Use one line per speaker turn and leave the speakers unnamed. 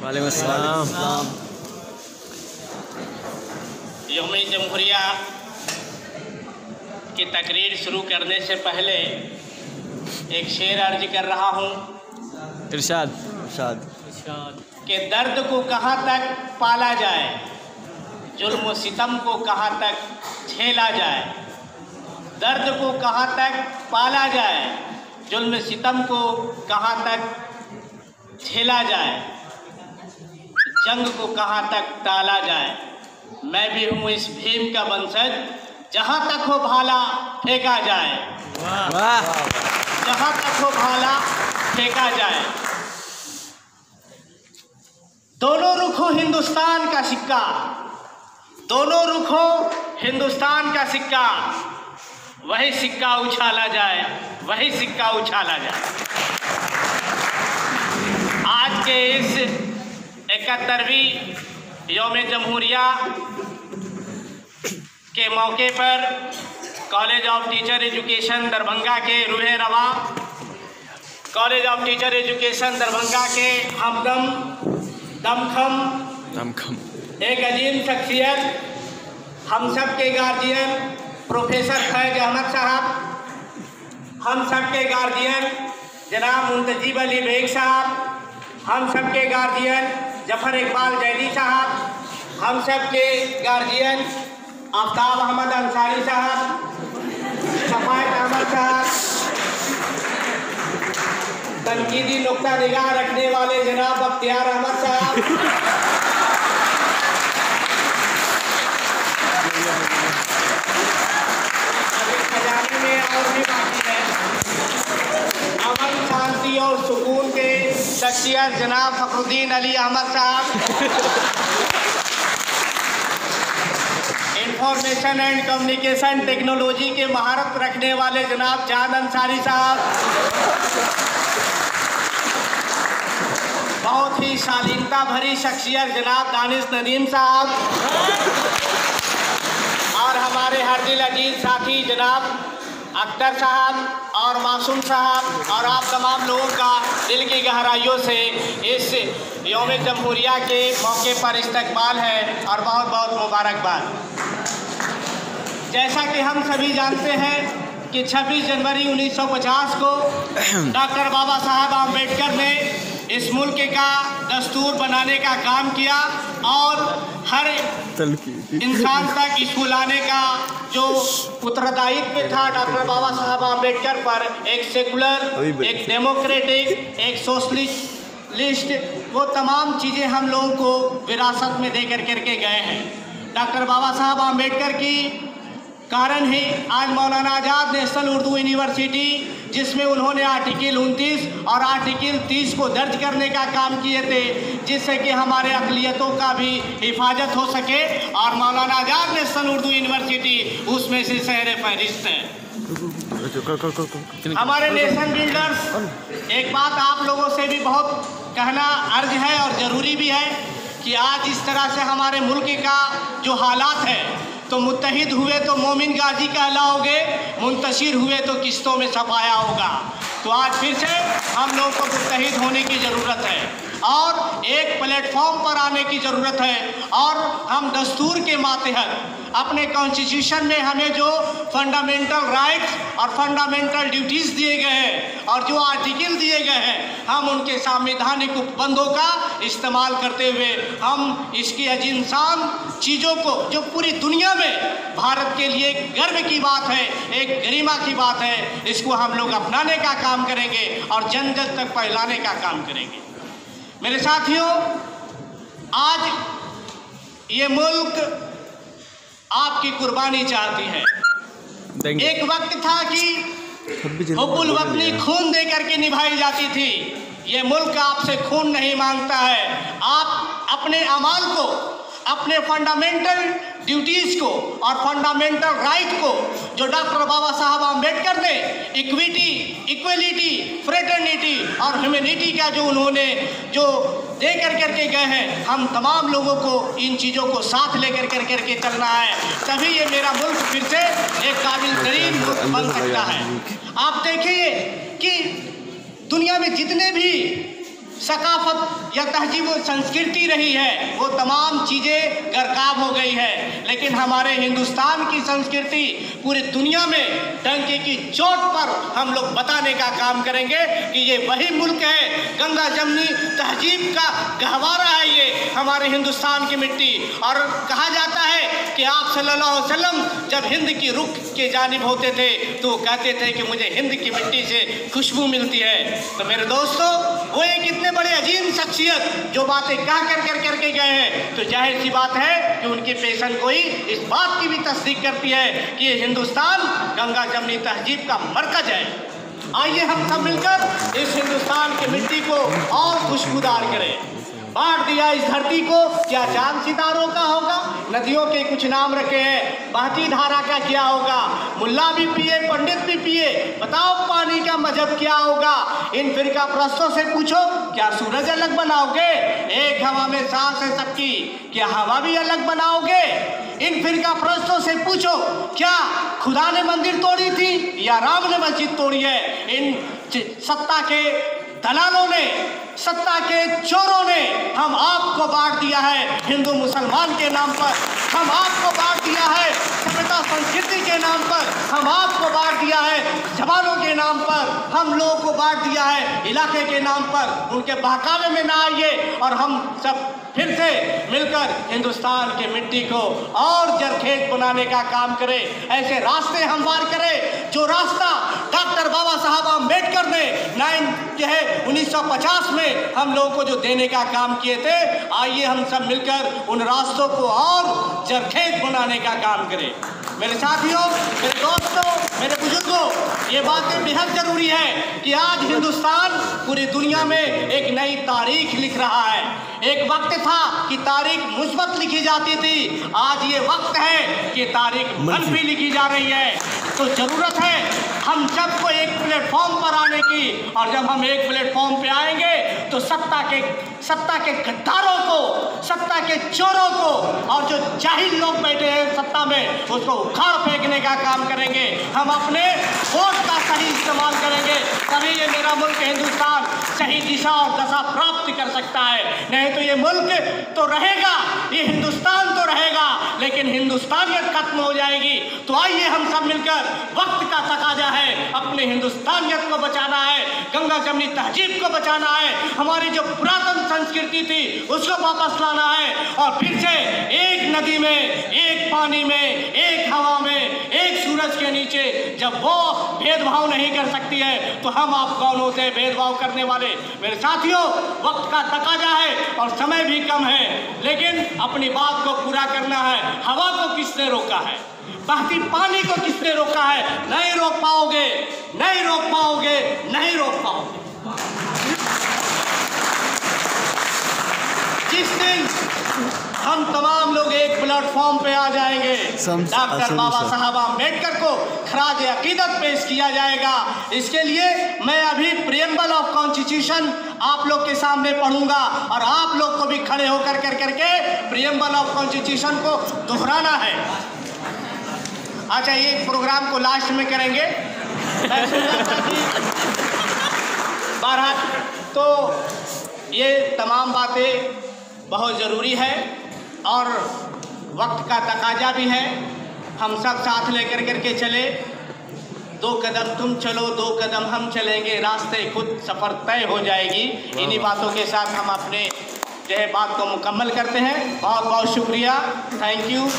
वालेकुम अस्सलाम।
यौम-ए जमहूरिया की तकरीर शुरू करने से पहले एक शेर अर्ज कर रहा हूँ।
इरशाद
कि दर्द को कहाँ तक पाला जाए, जुल्म व सितम को कहाँ तक झेला जाए। दर्द को कहाँ तक पाला जाए, जुल्म सितम को कहाँ तक झेला जाए। जंग को कहाँ तक टाला जाए। मैं भी हूँ इस भीम का वंशज, जहाँ तक हो भाला फेंका जाए।
वाह।
जहाँ तक हो भाला फेंका जाए। दोनों रुख हो हिंदुस्तान का सिक्का, दोनों रुख हो हिंदुस्तान का सिक्का। वही सिक्का उछाला जाए, वही सिक्का उछाला जाए। आज के इस 71वीं यौम जमहूरिया के मौके पर college of teacher education Darbhanga के रूहे रवा, college of teacher education Darbhanga के हमदम दमखम एक अजीम शख्सियत, हम सब के गार्जियन प्रोफेसर फैज अहमद साहब, हम सब के गार्जियन जनाब मुंतजीब अली बेग साहब, हम सब के गार्जियन जफर इकबाल जैदी साहब, हम सब के गार्जियन आफ्ताब अहमद अंसारी साहब, शफायत अहमद साहब, तनकीदी नुक्ता निगाह रखने वाले जनाब बख्तियार अहमद साहब, खजाने में और भी बाकी है। अमन शांति और सुकून के शख्सियत जनाब फखरुद्दीन अली अहमद साहब, इंफॉर्मेशन एंड कम्युनिकेशन टेक्नोलॉजी के महारत रखने वाले जनाब जान अंसारी साहब, बहुत ही शालीनता भरी शख्सियत जनाब दानिश नदीम साहब, और हमारे हर दिल अजीज साथी जनाब अख्तर साहब और मासूम साहब, और आप तमाम लोगों का दिल की गहराइयों से इस यौम जमहूरिया के मौके पर इस्तकबाल है और बहुत बहुत मुबारकबाद। जैसा कि हम सभी जानते हैं कि 26 जनवरी 1950 को डॉक्टर बाबा साहब आम्बेडकर ने इस मुल्क का दस्तूर बनाने का काम किया और हर इंसान तक इसको लाने का जो उत्तरदायित्व था डॉक्टर बाबा साहब आम्बेडकर पर, एक सेकुलर, एक डेमोक्रेटिक, एक सोशलिस्ट, वो तमाम चीज़ें हम लोगों को विरासत में दे करके गए हैं। डॉक्टर बाबा साहब आम्बेडकर की कारण ही आज मौलाना आज़ाद नेशनल उर्दू यूनिवर्सिटी, जिसमें उन्होंने आर्टिकल 29 और आर्टिकल 30 को दर्ज करने का काम किए थे, जिससे कि हमारे अक़लियतों का भी हिफाजत हो सके, और मौलाना आज़ाद नेशनल उर्दू यूनिवर्सिटी उसमें से शहर फहरिस्त है। हमारे नेशन बिल्डर्स, एक बात आप लोगों से भी बहुत कहना अर्ज है और ज़रूरी भी है कि आज इस तरह से हमारे मुल्क का जो हालात है, तो मुत्तहिद हुए तो मोमिन गाजी कहलाओगे, मुंतशिर हुए तो किस्तों में छपाया होगा। तो आज फिर से हम लोगों को मुत्तहिद होने की ज़रूरत है और एक प्लेटफॉर्म पर आने की ज़रूरत है, और हम दस्तूर के मातहत अपने कॉन्स्टिट्यूशन में हमें जो फंडामेंटल राइट्स और फंडामेंटल ड्यूटीज़ दिए गए हैं और जो आर्टिकल दिए गए हैं, हम उनके संवैधानिक उपबंधों का इस्तेमाल करते हुए हम इसकी अजीमशान चीज़ों को, जो पूरी दुनिया में भारत के लिए एक गर्व की बात है, एक गरिमा की बात है, इसको हम लोग अपनाने का काम करेंगे और जन जन तक फैलाने का काम करेंगे। मेरे साथियों, आज ये मुल्क आपकी कुर्बानी चाहती है। एक वक्त था कि हुब्बुल वतनी खून दे करके निभाई जाती थी। ये मुल्क आपसे खून नहीं मांगता है। आप अपने अमाल को, अपने फंडामेंटल ड्यूटीज़ को और फंडामेंटल राइट को, जो डॉक्टर बाबा साहब आम्बेडकर ने इक्विटी, इक्वलिटी, फ्रेटर्निटी और ह्यूमैनिटी का जो उन्होंने जो दे करके गए हैं, हम तमाम लोगों को इन चीज़ों को साथ लेकर करके चलना है, तभी ये मेरा मुल्क फिर से एक काबिल तरीन मुल्क बन सकता है। आप देखिए कि दुनिया में जितने भी सकाफत या तहजीब व संस्कृति रही है, वो तमाम चीज़ें गरकाब हो गई है। लेकिन हमारे हिंदुस्तान की संस्कृति पूरी दुनिया में डंके की चोट पर हम लोग बताने का काम करेंगे कि ये वही मुल्क है, गंगा जमनी तहजीब का गहवारा है ये हमारे हिंदुस्तान की मिट्टी। और कहा जाता है कि आप सल्लल्लाहु अलैहि वसल्लम जब हिंद की रुख के जानिब होते थे तो कहते थे कि मुझे हिंद की मिट्टी से खुशबू मिलती है। तो मेरे दोस्तों, वो एक इतने बड़े अजीम शख्सियत जो बातें कह करके गए हैं, तो जाहिर सी बात है कि उनकी पेशन गोई इस बात की भी तस्दीक करती है कि ये हिंदुस्तान गंगा जमनी तहजीब का मरकज है। आइए हम सब मिलकर इस हिंदुस्तान की मिट्टी को और खुशबूदार करें। बांट दिया इस धरती को, क्या चांद सितारों का होगा? नदियों के कुछ नाम रखे हैं, बहती धारा का क्या होगा? मुल्ला भी पिए पंडित भी पिए, बताओ पानी का मजहब क्या होगा? इन फिरका प्रस्तों से पूछो, क्या सूरज अलग बनाओगे? एक हवा में सांस है सबकी, क्या हवा भी अलग बनाओगे? इन फिरका प्रस्तों से पूछो, क्या खुदा ने मंदिर तोड़ी थी या राम ने मस्जिद तोड़ी है? इन सत्ता के दलालों ने, सत्ता के चोरों ने हम आपको बांट दिया है हिंदू मुसलमान के नाम पर, हम आपको बांट दिया है सभ्यता संस्कृति के नाम पर, हम आपको बांट दिया है जवानों के नाम पर, हम लोगों को बांट दिया है इलाके के नाम पर। उनके बहकावे में ना आइए और हम सब फिर से मिलकर हिंदुस्तान की मिट्टी को और जरखेज बनाने का काम करें। ऐसे रास्ते हमवार करें जो रास्ता डॉक्टर बाबा साहब अम्बेडकर ने 1950 में हम लोगों को जो देने का काम किए थे, आइए हम सब मिलकर उन रास्तों को और जरखेज बनाने का काम करें। मेरे साथियों, मेरे दोस्तों, मेरे बुजुर्गों, ये बातें बेहद ज़रूरी है कि आज हिंदुस्तान पूरी दुनिया में एक नई तारीख लिख रहा है। एक वक्त था कि तारीख मुस्बत लिखी जाती थी, आज ये वक्त है कि तारीख मनफी लिखी जा रही है। तो ज़रूरत है हम सबको एक प्लेटफॉर्म पर आने की, और जब हम एक प्लेटफॉर्म पे आएंगे तो सत्ता के गद्दारों को, सत्ता के चोरों को और जो जाहिल लोग बैठे हैं सत्ता में, उसको उखाड़ फेंकने का काम करेंगे। हम अपने वोट का सही इस्तेमाल करेंगे, तभी ये मेरा मुल्क हिंदुस्तान सही दिशा और दशा प्राप्त कर सकता है। नहीं तो ये मुल्क तो रहेगा, ये हिंदुस्तान तो रहेगा, लेकिन हिंदुस्तानियत खत्म हो जाएगी। तो आइए हम सब मिलकर, वक्त का तकाजा है, अपने हिंदुस्तानियत को बचाना है, गंगा जमनी तहजीब को बचाना है, हमारी जो पुरातन संस्कृति थी उसको वापस लाना है, और फिर से एक नदी में, एक पानी में, एक हवा में, एक सूरज के नीचे जब वो भेदभाव नहीं कर सकती है तो हम आप कौन होते हैं भेदभाव करने वाले? मेरे साथियों, वक्त का तकाजा है और समय भी कम है, लेकिन अपनी बात को पूरा करना है। हवा को किसने रोका है? बहती पानी को किसने रोका है? नहीं रोक पाओगे, नहीं रोक पाओगे, नहीं रोक पाओगे। जिस दिन हम तमाम लोग एक प्लेटफॉर्म पे आ जाएंगे, डॉक्टर बाबा साहब अम्बेडकर को खराज अकीदत पेश किया जाएगा। इसके लिए मैं अभी प्रियम्बल ऑफ कॉन्स्टिट्यूशन आप लोग के सामने पढ़ूंगा, और आप लोग को भी खड़े होकर करके प्रियम्बल ऑफ कॉन्स्टिट्यूशन को दोहराना है। अच्छा, ये प्रोग्राम को लास्ट में करेंगे। बहरहाल, तो ये तमाम बातें बहुत ज़रूरी है और वक्त का तकाजा भी है। हम सब साथ लेकर करके चले, 2 कदम तुम चलो, 2 कदम हम चलेंगे, रास्ते खुद सफ़र तय हो जाएगी। इन्हीं बातों के साथ हम अपने जो है बात को मुकम्मल करते हैं। बहुत बहुत शुक्रिया, थैंक यू।